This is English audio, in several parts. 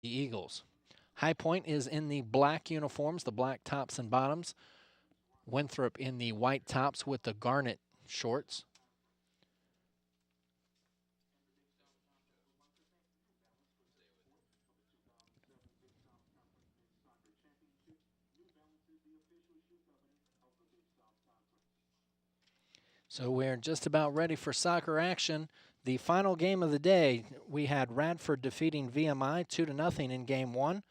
the Eagles. High Point is in the black uniforms, the black tops and bottoms. Winthrop in the white tops with the garnet shorts. So we're just about ready for soccer action. The final game of the day, we had Radford defeating VMI 2-0 in game one,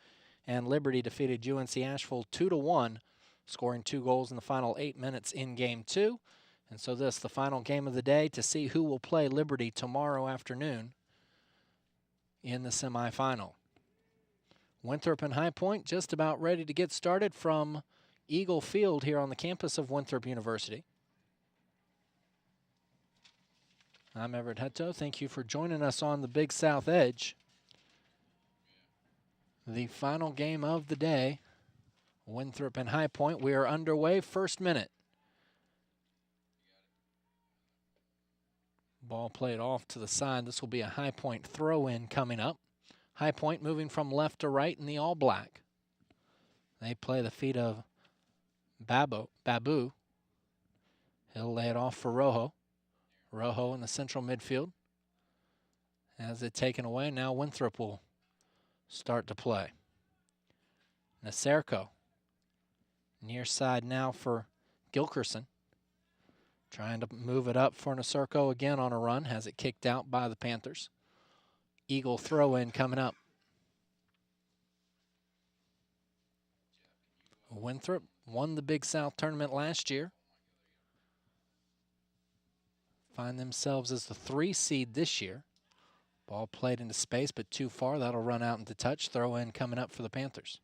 and Liberty defeated UNC Asheville 2-1, scoring 2 goals in the final 8 minutes in game two. And so this, the final game of the day, to see who will play Liberty tomorrow afternoon in the semifinal. Winthrop and High Point just about ready to get started from Eagle Field here on the campus of Winthrop University. I'm Everett Hutto. Thank you for joining us on the Big South Edge. The final game of the day, Winthrop and High Point. We are underway, first minute. Ball played off to the side. This will be a High Point throw-in coming up. High Point moving from left to right in the all black. They play the feet of Babu. He'll lay it off for Rojo. Rojo in the central midfield. Has it taken away. Now Winthrop will start to play. Naserko. Near side now for Gilkerson. Trying to move it up for Naserko again on a run. Has it kicked out by the Panthers. Eagle throw-in coming up. Winthrop won the Big South tournament last year. Find themselves as the 3 seed this year. Ball played into space, but too far. That'll run out into touch. Throw in coming up for the Panthers.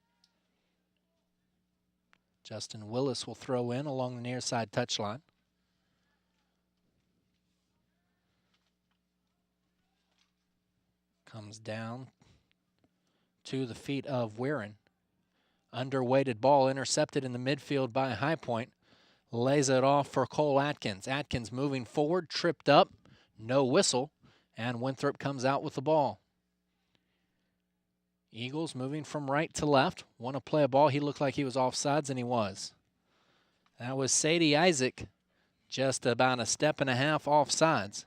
Justin Willis will throw in along the near side touchline. Comes down to the feet of Weirin. Underweighted ball intercepted in the midfield by High Point. Lays it off for Cole Atkins. Atkins moving forward, tripped up, no whistle, and Winthrop comes out with the ball. Eagles moving from right to left. Want to play a ball. He looked like he was offsides, and he was. That was Sadie Isaac, just about a step and a half offsides.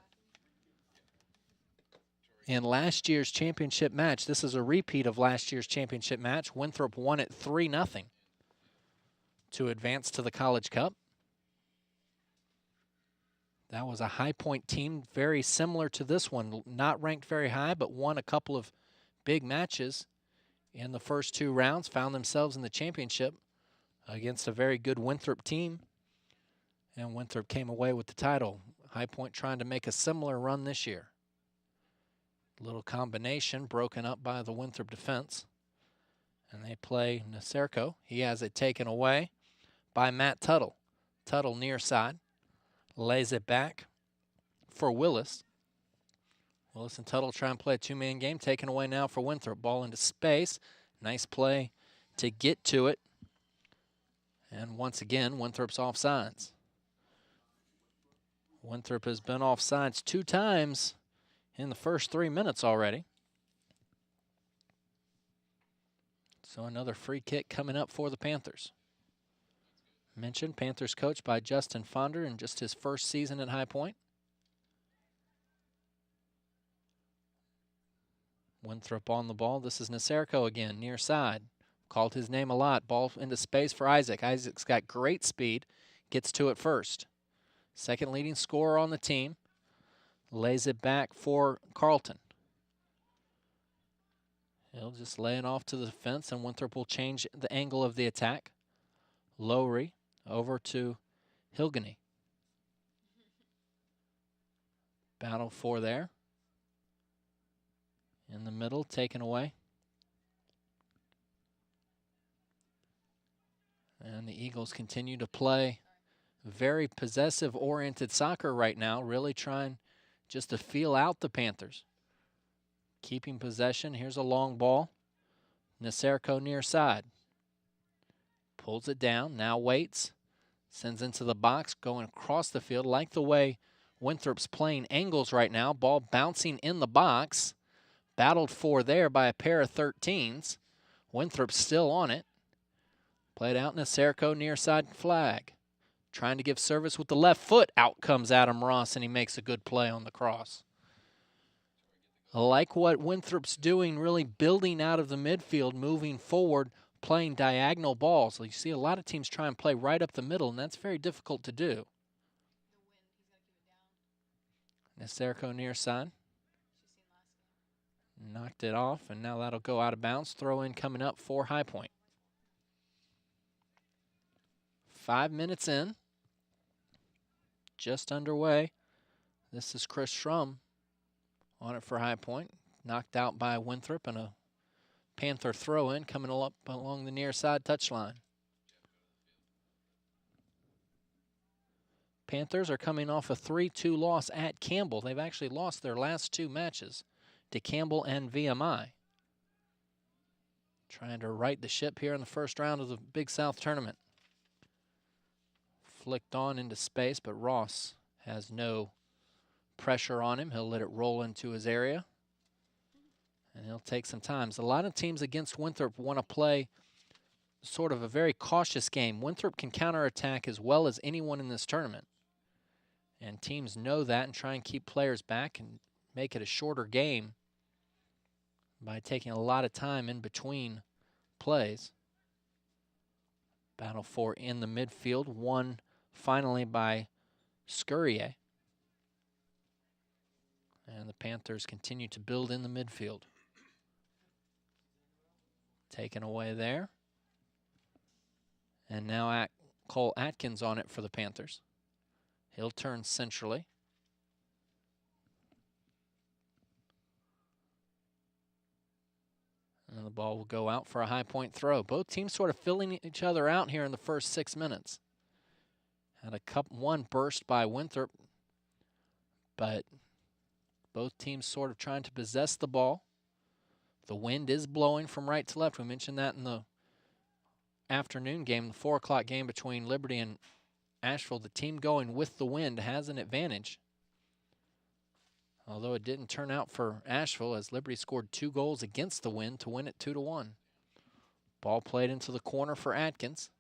In last year's championship match, this is a repeat of last year's championship match. Winthrop won it 3-0 to advance to the College Cup. That was a High Point team, very similar to this one. Not ranked very high, but won a couple of big matches in the first 2 rounds. Found themselves in the championship against a very good Winthrop team. And Winthrop came away with the title. High Point trying to make a similar run this year. Little combination broken up by the Winthrop defense. And they play Naserko. He has it taken away by Matt Tuttle. Tuttle near side. Lays it back for Willis. Willis and Tuttle try and play a 2-man game. Taken away now for Winthrop. Ball into space. Nice play to get to it. And once again, Winthrop's offsides. Winthrop has been offsides 2 times in the first 3 minutes already. So another free kick coming up for the Panthers. Mentioned Panthers coached by Justin Fonder in just his first season at High Point. Winthrop on the ball. This is Naserko again, near side. Called his name a lot. Ball into space for Isaac. Isaac's got great speed. Gets to it first. Second leading scorer on the team. Lays it back for Carlton. He'll just lay it off to the defense, and Winthrop will change the angle of the attack. Lowry over to Hilgany. Battle for there. In the middle, taken away. And the Eagles continue to play very possessive-oriented soccer right now, really trying just to feel out the Panthers. Keeping possession. Here's a long ball. Naserko near side. Pulls it down, now waits. Sends into the box, going across the field. Like the way Winthrop's playing angles right now. Ball bouncing in the box. Battled for there by a pair of 13s. Winthrop still on it. Played out in a Serco near side flag. Trying to give service with the left foot. Out comes Adam Ross, and he makes a good play on the cross. I like what Winthrop's doing, really building out of the midfield, moving forward, playing diagonal balls. So you see a lot of teams try and play right up the middle, and that's very difficult to do. Serco near side. Knocked it off, and now that'll go out of bounds. Throw in coming up for High Point. 5 minutes in. Just underway. This is Chris Schrum on it for High Point. Knocked out by Winthrop, and a Panther throw-in coming up along the near side touchline. Panthers are coming off a 3-2 loss at Campbell. They've actually lost their last 2 matches to Campbell and VMI. Trying to right the ship here in the first round of the Big South tournament. Flicked on into space, but Ross has no pressure on him. He'll let it roll into his area, and he'll take some time. A lot of teams against Winthrop want to play sort of a very cautious game. Winthrop can counterattack as well as anyone in this tournament, and teams know that and try and keep players back and make it a shorter game by taking a lot of time in between plays. Battle for in the midfield, won finally by Scurrier. And the Panthers continue to build in the midfield. Taken away there. And now Cole Atkins on it for the Panthers. He'll turn centrally. And the ball will go out for a High Point throw. Both teams sort of filling each other out here in the first 6 minutes. Had one burst by Winthrop, but both teams sort of trying to possess the ball. The wind is blowing from right to left. We mentioned that in the afternoon game, the 4 o'clock game between Liberty and Asheville. The team going with the wind has an advantage. Although it didn't turn out for Asheville, as Liberty scored 2 goals against the wind to win it 2-1. Ball played into the corner for Atkins.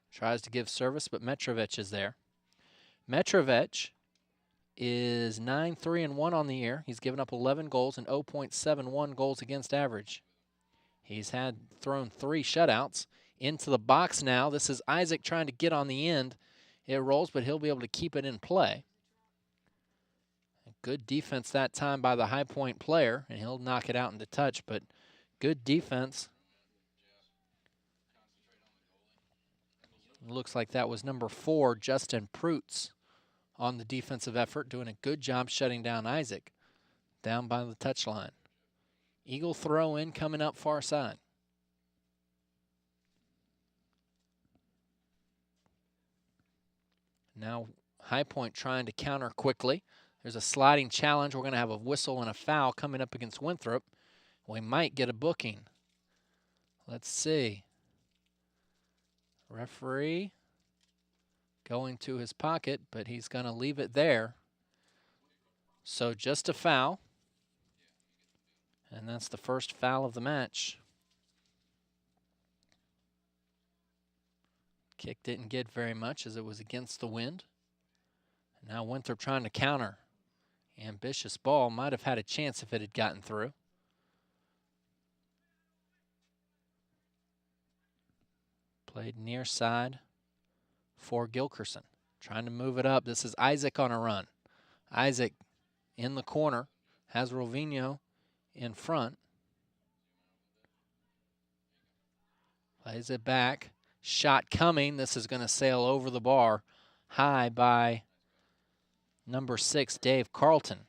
Tries to give service, but Mitrovic is there. Mitrovic is 9-3-1 on the year. He's given up 11 goals and 0.71 goals against average. He's thrown 3 shutouts. Into the box now. This is Isaac trying to get on the end. It rolls, but he'll be able to keep it in play. Good defense that time by the High Point player, and he'll knock it out into touch, but good defense. Looks like that was number 4, Justin Prutz, on the defensive effort, doing a good job shutting down Isaac down by the touchline. Eagle throw in coming up far side. Now High Point trying to counter quickly. There's a sliding challenge. We're going to have a whistle and a foul coming up against Winthrop. We might get a booking. Let's see. Referee going to his pocket, but he's going to leave it there. So just a foul. And that's the first foul of the match. Kick didn't get very much as it was against the wind. And now Winthrop trying to counter. Ambitious ball. Might have had a chance if it had gotten through. Played near side for Gilkerson. Trying to move it up. This is Isaac on a run. Isaac in the corner. Has Rovino in front. Plays it back. Shot coming. This is going to sail over the bar. High by number 6, Dave Carlton.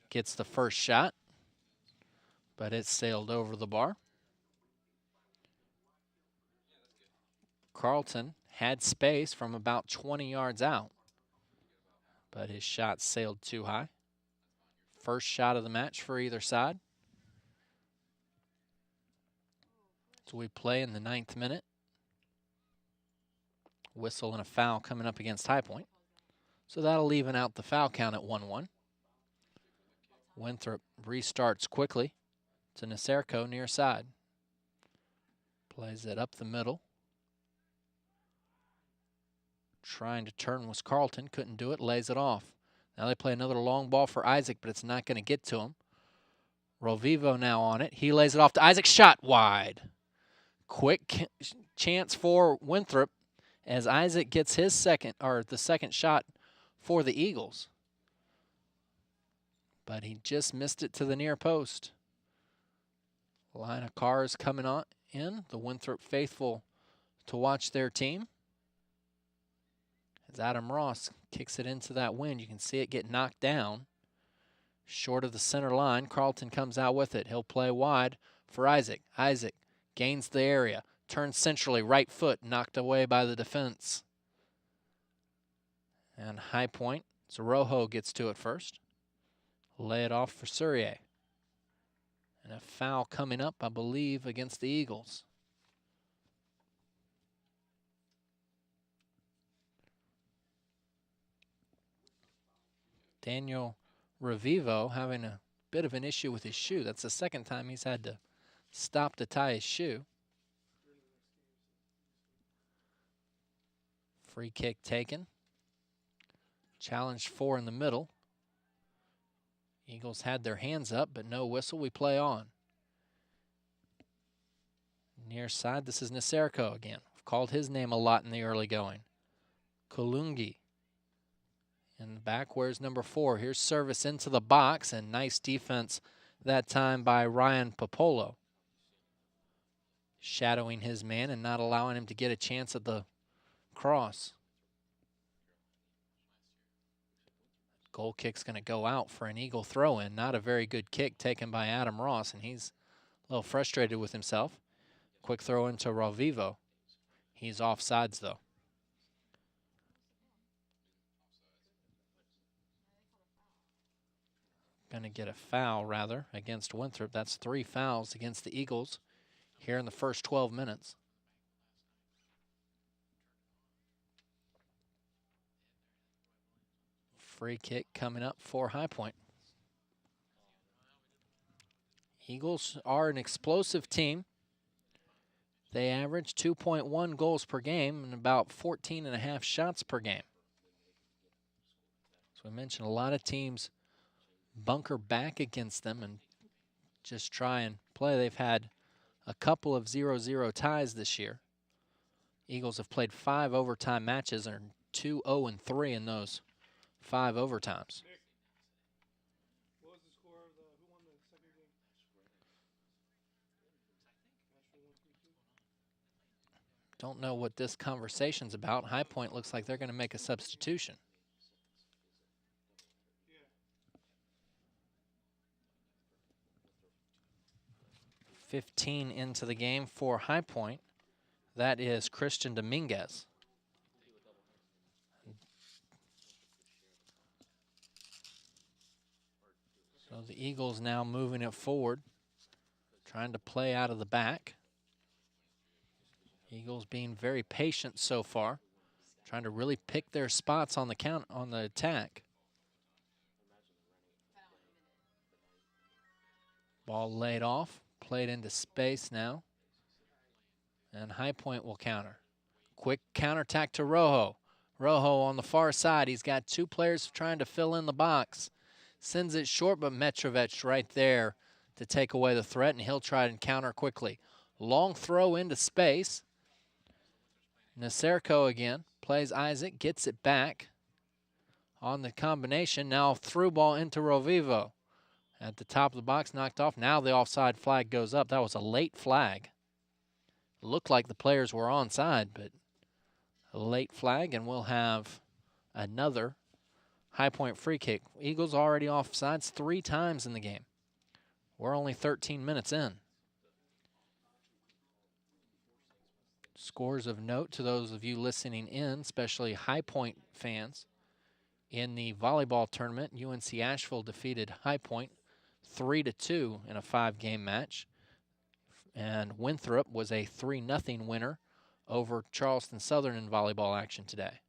Gets the first shot, but it sailed over the bar. Carlton had space from about 20 yards out, but his shot sailed too high. First shot of the match for either side. So we play in the 9th minute. Whistle and a foul coming up against High Point. So that'll even out the foul count at 1-1. Winthrop restarts quickly. to Naserko near side. Plays it up the middle. Trying to turn was Carlton, couldn't do it, lays it off. Now they play another long ball for Isaac, but it's not going to get to him. Rovivo now on it. He lays it off to Isaac, shot wide. Quick chance for Winthrop as Isaac gets his the second shot for the Eagles. But he just missed it to the near post. Line of cars coming on in. The Winthrop faithful to watch their team. As Adam Ross kicks it into that wind, you can see it get knocked down. Short of the center line, Carlton comes out with it. He'll play wide for Isaac. Isaac gains the area, turns centrally, right foot, knocked away by the defense. And high point, Zoroho gets to it first. Lay it off for Surrey. And a foul coming up, I believe, against the Eagles. Daniel Revivo having a bit of an issue with his shoe. That's the second time he's had to stop to tie his shoe. Free kick taken. Challenge 4 in the middle. Eagles had their hands up, but no whistle. We play on. Near side, this is Naserko again. We've called his name a lot in the early going. Kulungi. In the back, where's number 4? Here's service into the box, and nice defense that time by Ryan Popolo. Shadowing his man and not allowing him to get a chance at the cross. Goal kick's going to go out for an Eagle throw-in. Not a very good kick taken by Adam Ross, and he's a little frustrated with himself. Quick throw into Rovivo. He's offsides, though. Going to get a foul, rather, against Winthrop. That's 3 fouls against the Eagles here in the first 12 minutes. Free kick coming up for High Point. Eagles are an explosive team. They average 2.1 goals per game and about 14.5 shots per game. So we mentioned a lot of teams bunker back against them and just try and play. They've had a couple of 0-0 ties this year. Eagles have played 5 overtime matches and are 2-0-3 in those 5 overtimes. What was the score of who won the second game? Don't know what this conversation's about. High Point looks like they're going to make a substitution. 15 into the game for High Point. That is Christian Dominguez. So the Eagles now moving it forward, trying to play out of the back. Eagles being very patient so far, trying to really pick their spots on the attack. Ball laid off, played into space now. And High Point will counter. Quick counterattack to Rojo. Rojo on the far side. He's got 2 players trying to fill in the box. Sends it short, but Mitrovic right there to take away the threat, and he'll try and counter quickly. Long throw into space. Naserko again. Plays Isaac, gets it back on the combination. Now through ball into Rovivo. At the top of the box, knocked off. Now the offside flag goes up. That was a late flag. Looked like the players were onside, but a late flag, and we'll have another High Point free kick. Eagles already offsides 3 times in the game. We're only 13 minutes in. Scores of note to those of you listening in, especially High Point fans. In the volleyball tournament, UNC Asheville defeated High Point 3-2 in a 5-game match. And Winthrop was a 3-0 winner over Charleston Southern in volleyball action today.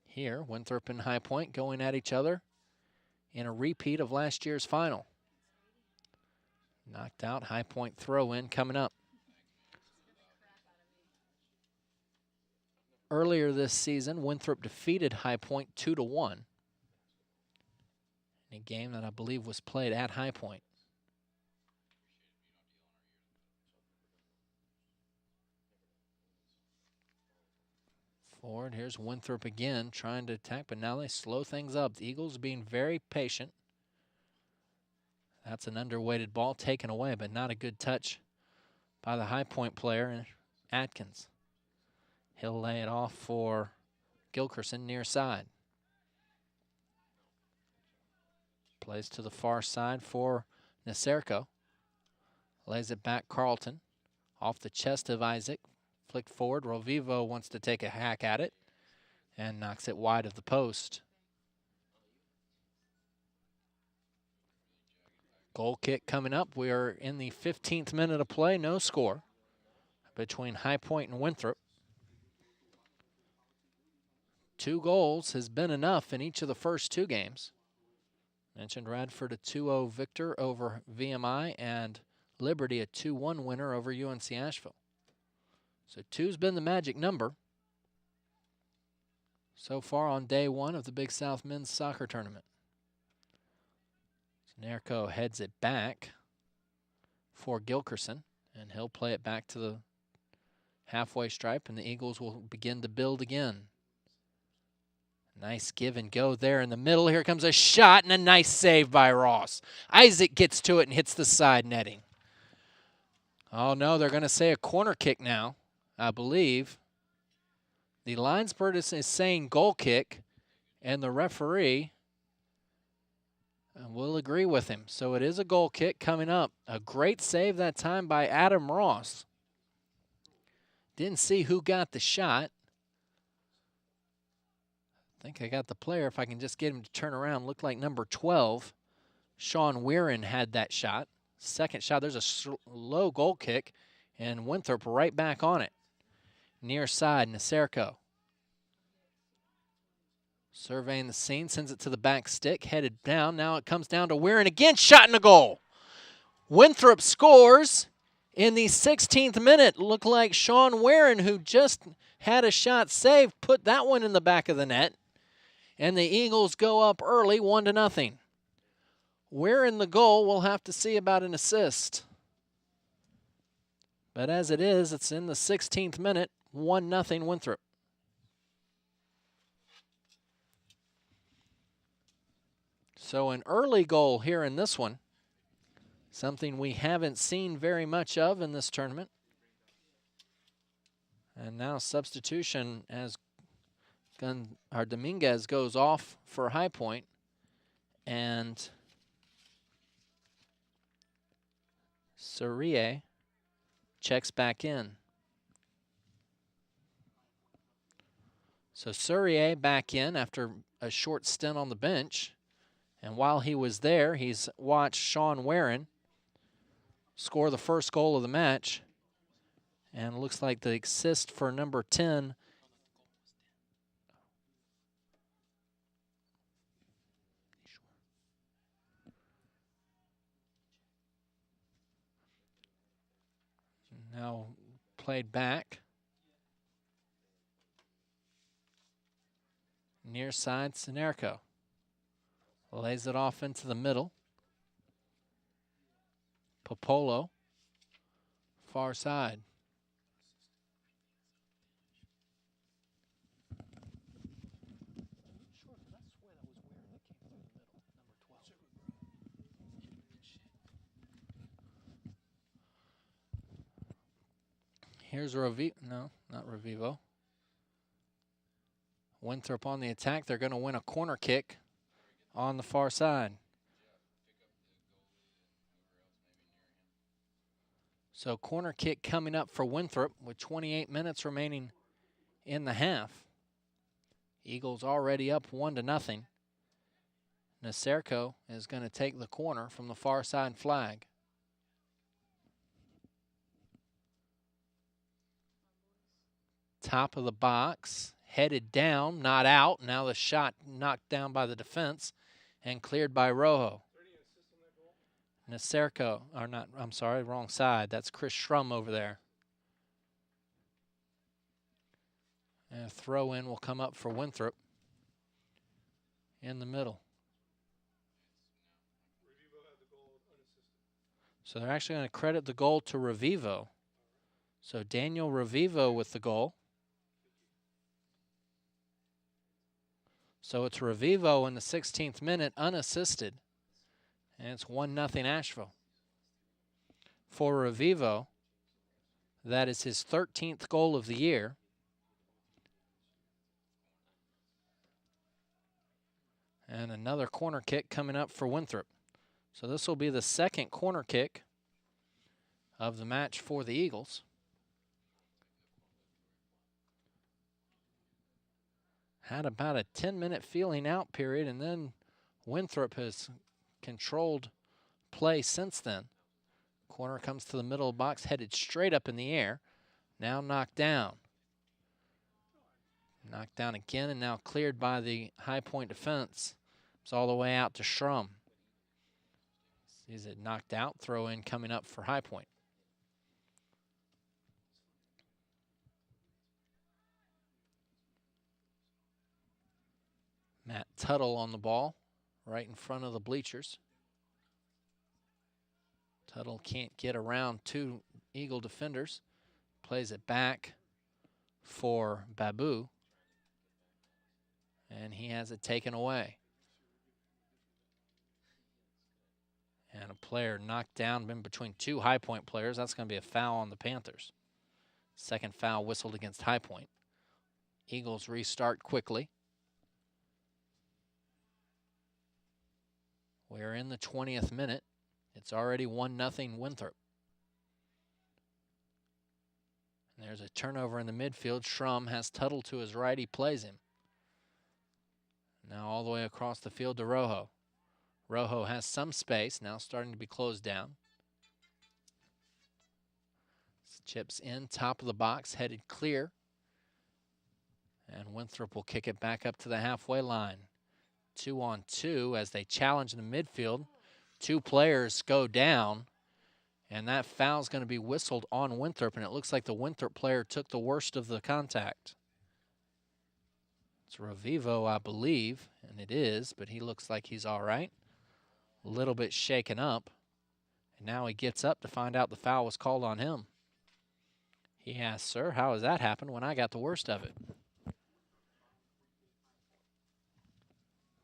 Here, Winthrop and High Point going at each other in a repeat of last year's final. Knocked out, high point throw in coming up. Earlier this season, Winthrop defeated High Point 2-1 in a game that I believe was played at High Point. Forward, here's Winthrop again trying to attack, but now they slow things up. The Eagles being very patient. That's an underweighted ball taken away, but not a good touch by the High Point player, Atkins. He'll lay it off for Gilkerson near side. Plays to the far side for Naserko. Lays it back, Carlton. Off the chest of Isaac. Flicked forward. Rovivo wants to take a hack at it and knocks it wide of the post. Goal kick coming up. We are in the 15th minute of play. No score between High Point and Winthrop. 2 goals has been enough in each of the first 2 games. Mentioned Radford a 2-0 victor over VMI and Liberty a 2-1 winner over UNC Asheville. So 2's been the magic number so far on day 1 of the Big South Men's Soccer Tournament. Nerko heads it back for Gilkerson, and he'll play it back to the halfway stripe, and the Eagles will begin to build again. Nice give and go there in the middle. Here comes a shot and a nice save by Ross. Isaac gets to it and hits the side netting. Oh no, they're going to say a corner kick now, I believe. The linesman is saying goal kick, and the referee will agree with him. So it is a goal kick coming up. A great save that time by Adam Ross. Didn't see who got the shot. I think I got the player. If I can just get him to turn around. Looked like number 12. Sean Weirin had that shot. Second shot. There's a low goal kick. And Winthrop right back on it. Near side, Naserko. Surveying the scene. Sends it to the back stick. Headed down. Now it comes down to Weirin again. Shot in the goal. Winthrop scores in the 16th minute. Looked like Sean Weirin, who just had a shot saved, put that one in the back of the net. And the Eagles go up early, 1-0. Where in the goal, we'll have to see about an assist. But as it is, it's in the 16th minute, 1-0 Winthrop. So an early goal here in this one. Something we haven't seen very much of in this tournament. And now substitution as Dominguez goes off for High Point, and Surrier checks back in. So Surrier back in after a short stint on the bench, and while he was there, he's watched Sean Weirin score the first goal of the match, and it looks like the assist for number 10 now played back. Near side, Sinerko. Lays it off into the middle. Popolo, far side. Here's Revivo. No, not Revivo. Winthrop on the attack. They're going to win a corner kick on the far side. So corner kick coming up for Winthrop with 28 minutes remaining in the half. Eagles already up 1-0. Naserko is going to take the corner from the far side flag. Top of the box, headed down, not out. Now the shot knocked down by the defense and cleared by Rojo. Naserko, or not, I'm sorry, wrong side. That's Chris Schrum over there. And a throw in will come up for Winthrop in the middle. Revivo had the goal unassisted. So they're actually going to credit the goal to Revivo. So Daniel Revivo with the goal. So it's Revivo in the 16th minute, unassisted. And it's 1-0 Asheville. For Revivo, that is his 13th goal of the year. And another corner kick coming up for Winthrop. So this will be the second corner kick of the match for the Eagles. Had about a 10-minute feeling out period, and then Winthrop has controlled play since then. Corner comes to the middle of the box, headed straight up in the air. Now knocked down. Knocked down again, and now cleared by the High Point defense. It's all the way out to Schrum. Sees it knocked out, throw in coming up for High Point. Matt Tuttle on the ball, right in front of the bleachers. Tuttle can't get around two Eagle defenders. Plays it back for Babu. And he has it taken away. And a player knocked down in between two High Point players. That's going to be a foul on the Panthers. Second foul whistled against High Point. Eagles restart quickly. We're in the 20th minute. It's already 1-0 Winthrop. And there's a turnover in the midfield. Schrum has Tuttle to his right. He plays him. Now all the way across the field to Rojo. Rojo has some space, now starting to be closed down. Chips in, top of the box, headed clear. And Winthrop will kick it back up to the halfway line. 2-on-2 as they challenge in the midfield. Two players go down, and that foul's going to be whistled on Winthrop, and it looks like the Winthrop player took the worst of the contact. It's Revivo, I believe, and it is, but he looks like he's all right. A little bit shaken up, and now he gets up to find out the foul was called on him. He asks, "Sir, how has that happened when I got the worst of it?"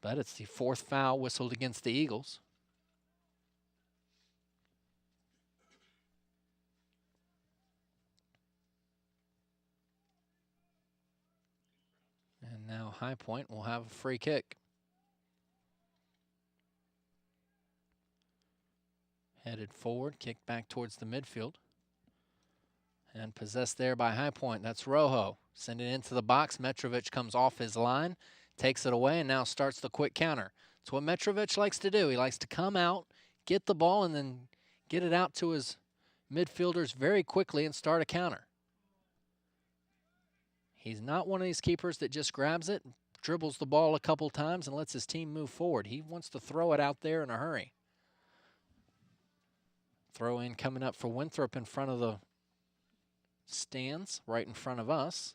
But it's the fourth foul whistled against the Eagles. And now High Point will have a free kick. Headed forward, kick back towards the midfield. And possessed there by High Point. That's Rojo. Send it into the box. Mitrovic comes off his line, takes it away, and now starts the quick counter. It's what Mitrovic likes to do. He likes to come out, get the ball, and then get it out to his midfielders very quickly and start a counter. He's not one of these keepers that just grabs it, dribbles the ball a couple times, and lets his team move forward. He wants to throw it out there in a hurry. Throw in coming up for Winthrop in front of the stands, right in front of us.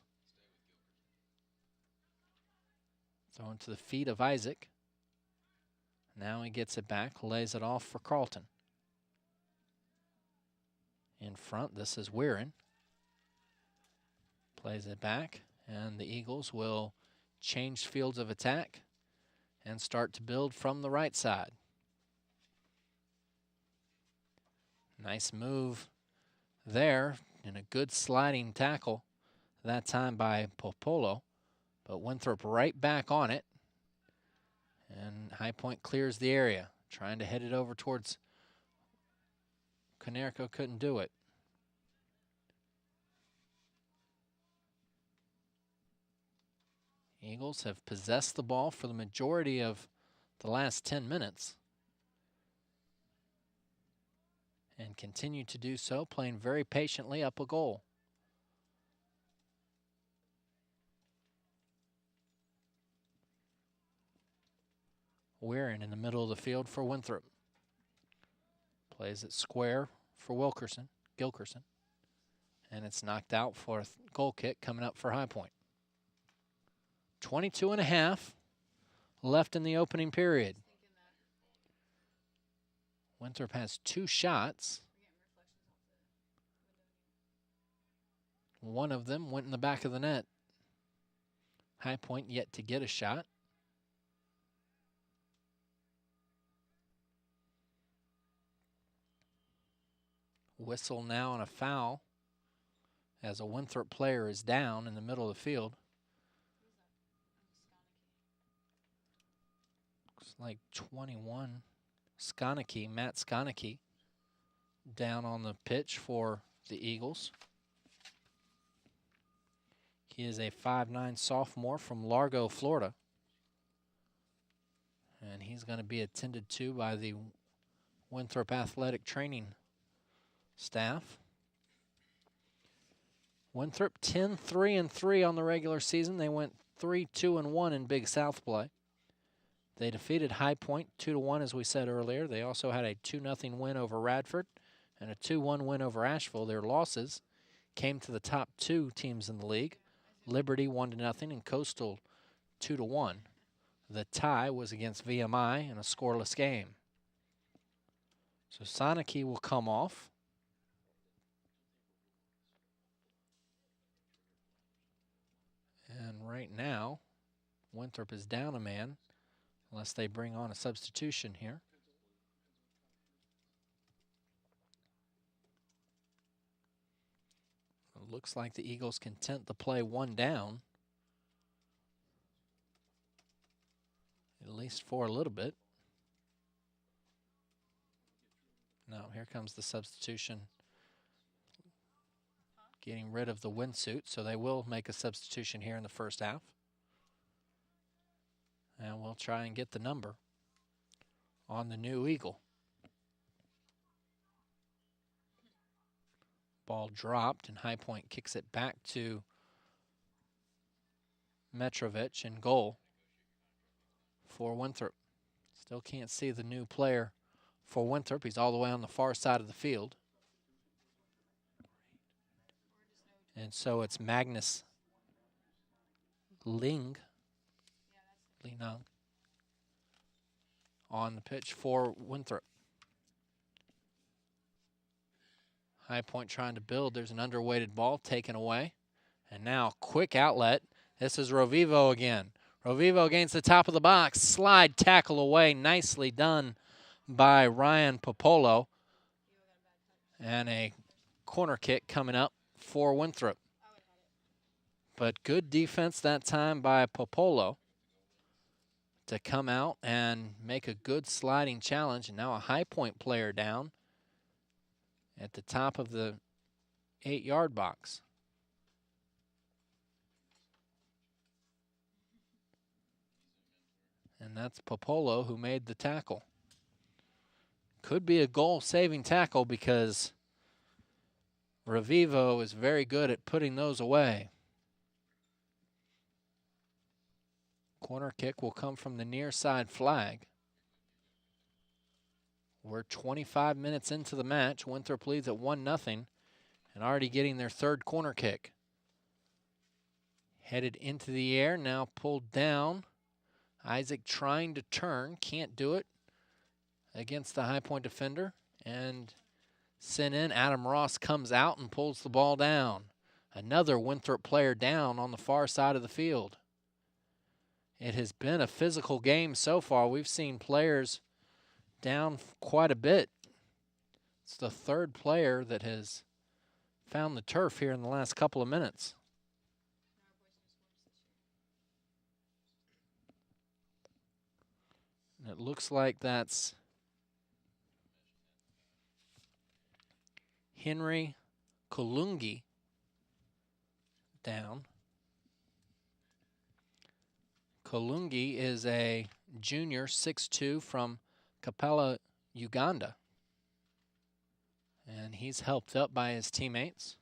Thrown to the feet of Isaac. Now he gets it back, lays it off for Carlton. In front, this is Weirin. Plays it back, and the Eagles will change fields of attack and start to build from the right side. Nice move there, and a good sliding tackle that time by Popolo. But Winthrop right back on it. And High Point clears the area, trying to head it over towards Konerko, couldn't do it. Eagles have possessed the ball for the majority of the last 10 minutes. And continue to do so, playing very patiently up a goal. Weirin in the middle of the field for Winthrop. Plays it square for Gilkerson. And it's knocked out for a goal kick coming up for High Point. 22 and a half left in the opening period. Winthrop has 2 shots. One of them went in the back of the net. High Point yet to get a shot. Whistle now on a foul as a Winthrop player is down in the middle of the field. Looks like 21, Matt Skonecki, down on the pitch for the Eagles. He is a 5'9" sophomore from Largo, Florida. And he's going to be attended to by the Winthrop athletic training staff. Winthrop 10-3-3 on the regular season. They went 3-2-1 in Big South play. They defeated High Point 2-1, as we said earlier. They also had a 2-0 win over Radford and a 2-1 win over Asheville. Their losses came to the top 2 teams in the league. Liberty 1-0 and Coastal 2-1. The tie was against VMI in a scoreless game. So Skonecki will come off. And right now, Winthrop is down a man, unless they bring on a substitution here. It looks like the Eagles content to play 1 down, at least for a little bit. Now, here comes the substitution, getting rid of the windsuit, so they will make a substitution here in the first half. And we'll try and get the number on the new Eagle. Ball dropped, and High Point kicks it back to Mitrovic in goal for Winthrop. Still can't see the new player for Winthrop. He's all the way on the far side of the field. And so it's Magnus Linung on the pitch for Winthrop. High Point trying to build. There's an underweighted ball taken away. And now quick outlet. This is Rovivo again. Rovivo gains the top of the box. Slide tackle away. Nicely done by Ryan Popolo. And a corner kick coming up for Winthrop. But good defense that time by Popolo to come out and make a good sliding challenge. And now a High Point player down at the top of the 8-yard box. And that's Popolo who made the tackle. Could be a goal-saving tackle because Revivo is very good at putting those away. Corner kick will come from the near side flag. We're 25 minutes into the match. Winthrop leads at 1-0 and already getting their 3rd corner kick. Headed into the air, now pulled down. Isaac trying to turn, can't do it against the High Point defender. And sent in, Adam Ross comes out and pulls the ball down. Another Winthrop player down on the far side of the field. It has been a physical game so far. We've seen players down quite a bit. It's the 3rd player that has found the turf here in the last couple of minutes. And it looks like that's Henry Kolungi down. Kolungi is a junior, 6'2", from Kampala, Uganda. And he's helped up by his teammates.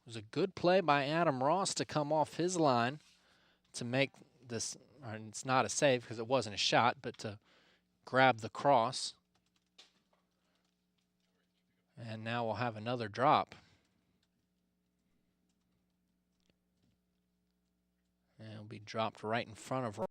It was a good play by Adam Ross to come off his line to make this, or it's not a save because it wasn't a shot, but to grab the cross. And now we'll have another drop. And it'll be dropped right in front of her.